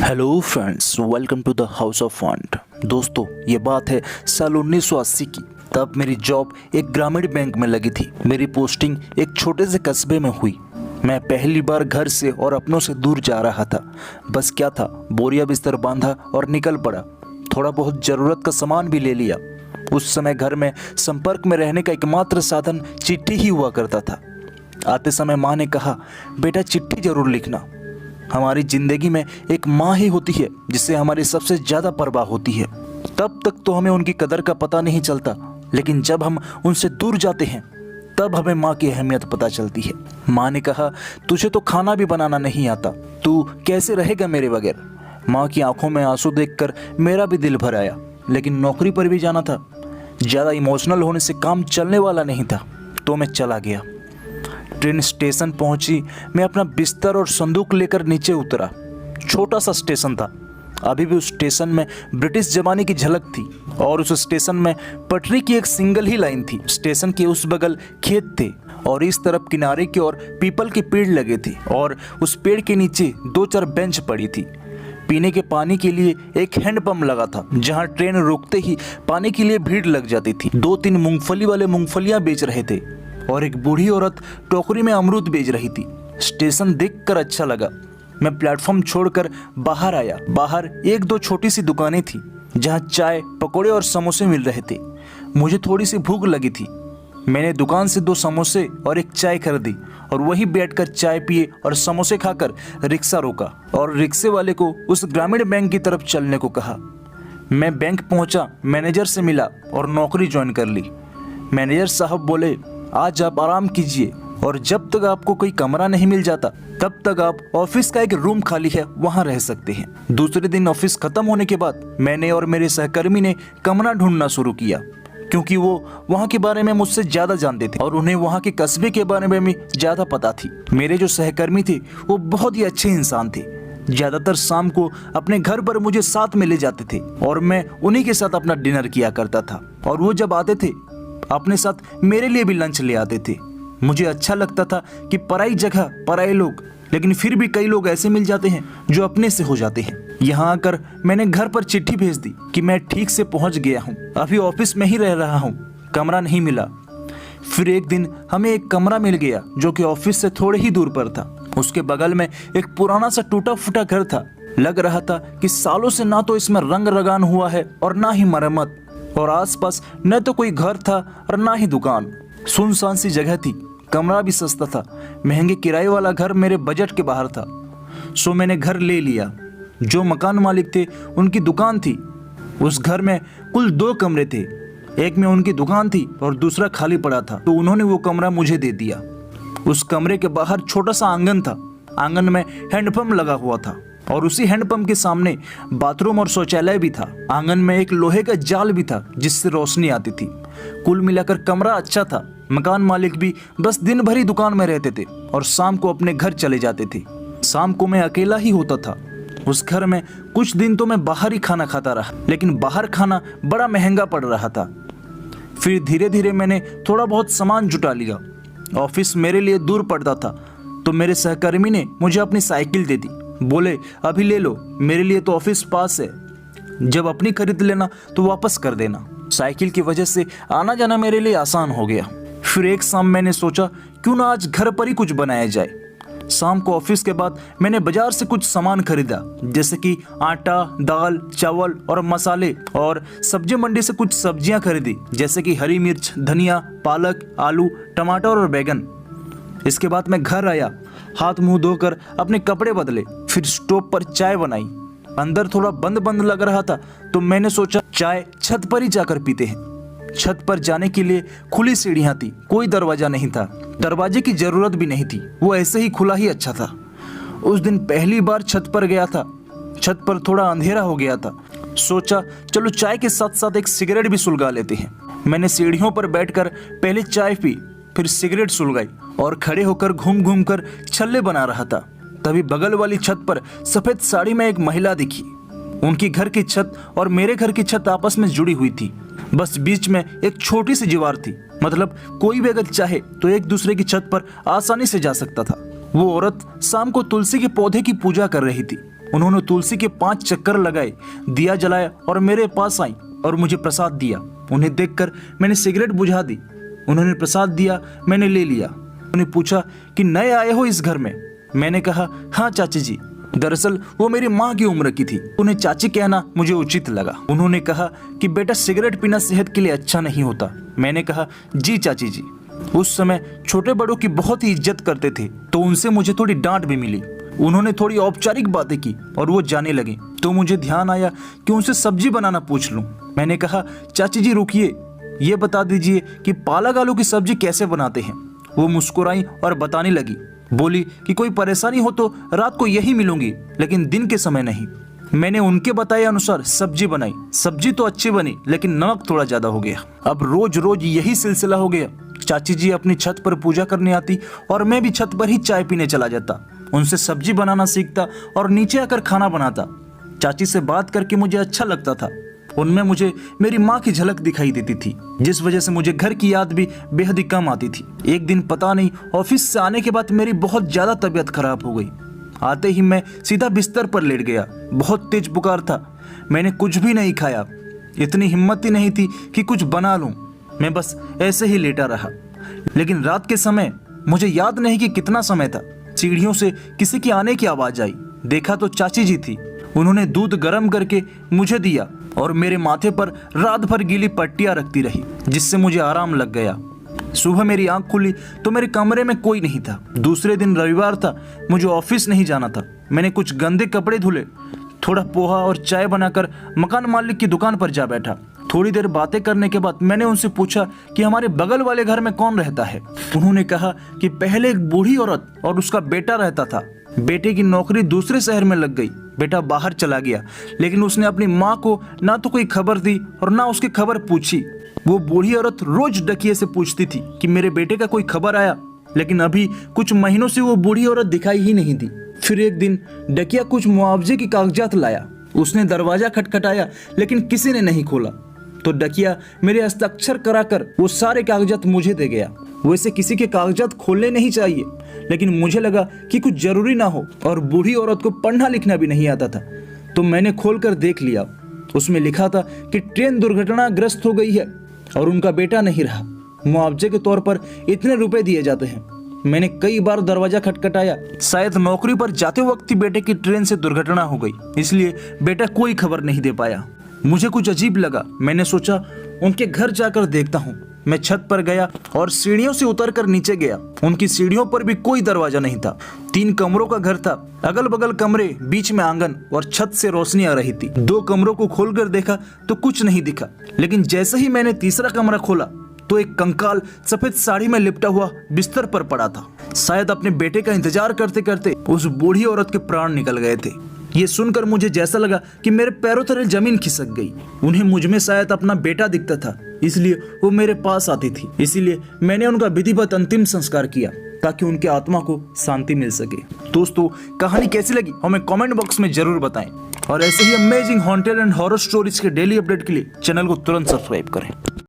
Hello friends, welcome to the house of fund. दोस्तों, ये बात है साल 1980 की। तब मेरी जॉब एक ग्रामीण बैंक में लगी थी। मेरी पोस्टिंग एक छोटे से कस्बे में हुई। मैं पहली बार घर से और अपनों से दूर जा रहा था। बस क्या था, बोरिया बिस्तर बांधा और निकल पड़ा। थोड़ा बहुत ज़रूरत का सामान भी ले लिया। उस समय घर में संपर्क में रहने का एकमात्र साधन चिट्ठी ही हुआ करता था। आते समय माँ ने कहा, बेटा चिट्ठी जरूर लिखना। हमारी जिंदगी में एक माँ ही होती है जिससे हमारी सबसे ज़्यादा परवाह होती है। तब तक तो हमें उनकी कदर का पता नहीं चलता, लेकिन जब हम उनसे दूर जाते हैं तब हमें माँ की अहमियत पता चलती है। माँ ने कहा, तुझे तो खाना भी बनाना नहीं आता, तू कैसे रहेगा मेरे बगैर। माँ की आंखों में आंसू देखकर मेरा भी दिल भर आया, लेकिन नौकरी पर भी जाना था। ज़्यादा इमोशनल होने से काम चलने वाला नहीं था, तो मैं चला गया। ट्रेन स्टेशन पहुंची। मैं अपना बिस्तर और संदूक लेकर नीचे उतरा। छोटा सा स्टेशन था। अभी भी उस स्टेशन में ब्रिटिश जमाने की झलक थी और उस स्टेशन में पटरी की एक सिंगल ही लाइन थी। स्टेशन के उस बगल खेत थे और इस तरफ किनारे की ओर पीपल के पेड़ लगे थे और उस पेड़ के नीचे 2-4 बेंच पड़ी थी। पीने के पानी के लिए एक हैंडपंप लगा था, जहां ट्रेन रुकते ही पानी के लिए भीड़ लग जाती थी। 2-3 मूंगफली वाले मूंगफलियां बेच रहे थे और एक बूढ़ी औरत टोकरी में अमरूद बेच रही थी। स्टेशन देखकर अच्छा लगा। मैं प्लेटफॉर्म छोड़कर बाहर आया। बाहर 1-2 छोटी सी दुकानें थी जहां चाय, पकोड़े और समोसे मिल रहे थे। मुझे थोड़ी सी भूख लगी थी। मैंने दुकान से 2 समोसे और एक चाय खरीदी और वहीं बैठकर चाय पिए और समोसे खाकर रिक्शा रोका और रिक्शे वाले को उस ग्रामीण बैंक की तरफ चलने को कहा। मैं बैंक पहुंचा, मैनेजर से मिला और नौकरी ज्वाइन कर ली। मैनेजर साहब बोले, आज आप आराम कीजिए और जब तक आपको कोई कमरा नहीं मिल जाता तब तक आप ऑफिस का एक रूम खाली है वहां रह सकते हैं। दूसरे दिन ऑफिस खत्म होने के बाद मैंने और मेरे सहकर्मी ने कमरा ढूंढना शुरू किया, क्योंकि वो वहां के बारे में मुझसे ज्यादा जानते थे और उन्हें वहां के कस्बे के बारे में भी ज्यादा पता थी। मेरे जो सहकर्मी थे वो बहुत ही अच्छे इंसान थे। ज्यादातर शाम को अपने घर पर मुझे साथ में ले जाते थे और मैं उन्हीं के साथ अपना डिनर किया करता था। और वो जब आते थे अपने साथ मेरे लिए भी लंच ले आते थे। मुझे अच्छा लगता था कि पराई जगह पराए लोग, लेकिन फिर भी कई लोग ऐसे मिल जाते हैं जो अपने से हो जाते हैं। यहाँ आकर मैंने घर पर चिट्ठी भेज दी कि मैं ठीक से पहुंच गया हूँ, अभी ऑफिस में ही रह रहा हूँ, कमरा नहीं मिला। फिर एक दिन हमें एक कमरा मिल गया जो कि ऑफिस से थोड़े ही दूर पर था। उसके बगल में एक पुराना सा टूटा फूटा घर था। लग रहा था कि सालों से ना तो इसमें रंग रगान हुआ है और ना ही मरम्मत, और आसपास न तो कोई घर था और ना ही दुकान। सुनसान सी जगह थी। कमरा भी सस्ता था। महंगे किराए वाला घर मेरे बजट के बाहर था। सो मैंने घर ले लिया। जो मकान मालिक थे उनकी दुकान थी। उस घर में कुल 2 कमरे थे। एक में उनकी दुकान थी और दूसरा खाली पड़ा था, तो उन्होंने वो कमरा मुझे दे दिया। उस कमरे के बाहर छोटा सा आंगन था। आंगन में हैंडपंप लगा हुआ था और उसी हैंडपंप के सामने बाथरूम और शौचालय भी था। आंगन में एक लोहे का जाल भी था जिससे रोशनी आती थी। कुल मिलाकर कमरा अच्छा था। मकान मालिक भी बस दिन भर ही दुकान में रहते थे और शाम को अपने घर चले जाते थे। शाम को मैं अकेला ही होता था उस घर में। कुछ दिन तो मैं बाहर ही खाना खाता रहा, लेकिन बाहर खाना बड़ा महंगा पड़ रहा था। फिर धीरे धीरे मैंने थोड़ा बहुत सामान जुटा लिया। ऑफिस मेरे लिए दूर पड़ता था, तो मेरे सहकर्मी ने मुझे अपनी साइकिल दे दी। बोले, अभी ले लो, मेरे लिए तो ऑफिस पास है, जब अपनी खरीद लेना तो वापस कर देना। साइकिल की वजह से आना जाना मेरे लिए आसान हो गया। फिर एक शाम मैंने सोचा, क्यों ना आज घर पर ही कुछ बनाया जाए। शाम को ऑफिस के बाद मैंने बाजार से कुछ सामान खरीदा, जैसे कि आटा, दाल, चावल और मसाले, और सब्जी मंडी से कुछ सब्जियां खरीदी, जैसे कि हरी मिर्च, धनिया, पालक, आलू, टमाटर और बैगन। इसके बाद मैं घर आया, हाथ मुंह धोकर अपने कपड़े बदले, फिर स्टोव पर चाय बनाई। अंदर थोड़ा बंद बंद लग रहा था, तो मैंने सोचा चाय छत पर ही जाकर पीते हैं। छत पर जाने के लिए खुली सीढ़ियां थी, कोई दरवाजा नहीं था। दरवाजे की जरूरत भी नहीं थी, वो ऐसे ही खुला ही अच्छा था। उस दिन पहली बार छत पर गया था। छत पर थोड़ा अंधेरा हो गया था। सोचा चलो चाय के साथ साथ एक सिगरेट भी सुलगा लेते हैं। मैंने सीढ़ियों पर बैठकर पहले चाय पी, फिर सिगरेट सुलगाई और खड़े होकर घूम घूम कर छल्ले बना रहा था। तभी बगल वाली छत पर सफेद साड़ी में एक महिला दिखी। उनकी घर की छत और मेरे घर की छत आपस में जुड़ी हुई थी। बस बीच में एक छोटी सी दीवार थी, मतलब कोई भी अगर चाहे तो एक दूसरे की छत पर आसानी से जा सकता था। वो औरत शाम को तुलसी के पौधे की पूजा कर रही थी उन्होंने तुलसी के 5 चक्कर लगाए, दिया जलाया और मेरे पास आई और मुझे प्रसाद दिया। उन्हें देखकर मैंने सिगरेट बुझा दी। उन्होंने प्रसाद दिया, मैंने ले लिया। उन्होंने पूछा कि नए आए हो इस घर में? मैंने कहा हाँ चाची जी। दरअसल वो मेरी माँ की उम्र की थी। उन्हें चाची कहना मुझे उचित लगा। उन्होंने कहा कि बेटा सिगरेट पीना सेहत के लिए अच्छा नहीं होता। मैंने कहा जी चाची जी। उस समय छोटे बड़ों की बहुत ही इज्जत करते थे, तो उनसे मुझे थोड़ी डांट भी मिली। उन्होंने थोड़ी औपचारिक बातें की और वो जाने लगे, तो मुझे ध्यान आया कि उनसे सब्जी बनाना पूछ लूं। मैंने कहा चाची जी रुकिए, ये बता दीजिए कि पालक आलू की सब्जी कैसे बनाते हैं। वो मुस्कुराई और बताने लगी। बोली कि कोई परेशानी हो तो रात को यही मिलूंगी, लेकिन दिन के समय नहीं। मैंने उनके बताए अनुसार सब्जी बनाई। सब्जी तो अच्छी बनी, लेकिन नमक थोड़ा ज्यादा हो गया। अब रोज रोज यही सिलसिला हो गया। चाची जी अपनी छत पर पूजा करने आती और मैं भी छत पर ही चाय पीने चला जाता। उनसे सब्जी बनाना सीखता और नीचे आकर खाना बनाता। चाची से बात करके मुझे अच्छा लगता था। उनमें मुझे मेरी माँ की झलक दिखाई देती थी, जिस वजह से मुझे घर की याद भी बेहद ही कम आती थी। एक दिन पता नहीं ऑफिस से आने के बाद मेरी बहुत ज्यादा तबीयत खराब हो गई। आते ही मैं सीधा बिस्तर पर लेट गया। बहुत तेज बुखार था। मैंने कुछ भी नहीं खाया। इतनी हिम्मत ही नहीं थी कि कुछ बना लूं। मैं बस ऐसे ही लेटा रहा। लेकिन रात के समय, मुझे याद नहीं कि कितना समय था, सीढ़ियों से किसी के आने की आवाज आई। देखा तो चाची जी थी। उन्होंने दूध गर्म करके मुझे दिया और मेरे माथे पर रात भर गीली पट्टियां रखती रही, जिससे मुझे आराम लग गया। सुबह मेरी आंख खुली तो मेरे कमरे में कोई नहीं था। दूसरे दिन रविवार था, मुझे ऑफिस नहीं जाना था। मैंने कुछ गंदे कपड़े धुले, थोड़ा पोहा और चाय बनाकर मकान मालिक की दुकान पर जा बैठा। थोड़ी देर बातें करने के बाद मैंने उनसे पूछा कि हमारे बगल वाले घर में कौन रहता है। उन्होंने कहा कि पहले एक बूढ़ी औरत और उसका बेटा रहता था। बेटे की नौकरी दूसरे शहर में लग गई। बेटा बाहर चला गया, लेकिन उसने अपनी माँ को ना तो कोई खबर दी और ना उसकी खबर पूछी। वो बूढ़ी औरत रोज डकिये से पूछती थी कि मेरे बेटे का कोई खबर आया, लेकिन अभी कुछ महीनों से वो बूढ़ी औरत दिखाई ही नहीं दी। फिर एक दिन डकिया कुछ मुआवजे की कागजात लाया। उसने दरवाजा खटखटाया, लेकिन किसी ने नहीं खोला। तो डकिया मेरे हस्ताक्षर कराकर वो सारे कागजात मुझे दे गया। वैसे किसी के कागजात खोलने नहीं चाहिए, लेकिन मुझे लगा कि कुछ जरूरी ना हो, और बूढ़ी औरत को पढ़ना लिखना भी नहीं आता था, तो मैंने खोलकर देख लिया। उसमें लिखा था कि ट्रेन दुर्घटनाग्रस्त हो गई है और उनका बेटा नहीं रहा। मुआवजे के तौर पर इतने रुपए दिए जाते हैं। मैंने कई बार दरवाजा खटखटाया। शायद नौकरी पर जाते वक्त ही बेटे की ट्रेन से दुर्घटना हो गई, इसलिए बेटा कोई खबर नहीं दे पाया। मुझे कुछ अजीब लगा। मैंने सोचा उनके घर जाकर देखता हूँ। मैं छत पर गया और सीढ़ियों से उतरकर नीचे गया। उनकी सीढ़ियों पर भी कोई दरवाजा नहीं था। 3 कमरों का घर था, अगल बगल कमरे, बीच में आंगन और छत से रोशनी आ रही थी। 2 कमरों को खोलकर देखा तो कुछ नहीं दिखा, लेकिन जैसे ही मैंने तीसरा कमरा खोला तो एक कंकाल सफेद साड़ी में लिपटा हुआ बिस्तर पर पड़ा था। शायद अपने बेटे का इंतजार करते करते उस बूढ़ी औरत के प्राण निकल गए थे। ये सुनकर मुझे जैसा लगा कि मेरे पैरों तले जमीन खिसक गई। उन्हें मुझ में शायद अपना बेटा दिखता था, इसलिए वो मेरे पास आती थी। इसीलिए मैंने उनका विधिवत अंतिम संस्कार किया, ताकि उनके आत्मा को शांति मिल सके। दोस्तों, कहानी कैसी लगी हमें कमेंट बॉक्स में जरूर बताएं, और ऐसे ही amazing haunted and horror stories के डेली अपडेट के लिए चैनल को तुरंत सब्सक्राइब करें।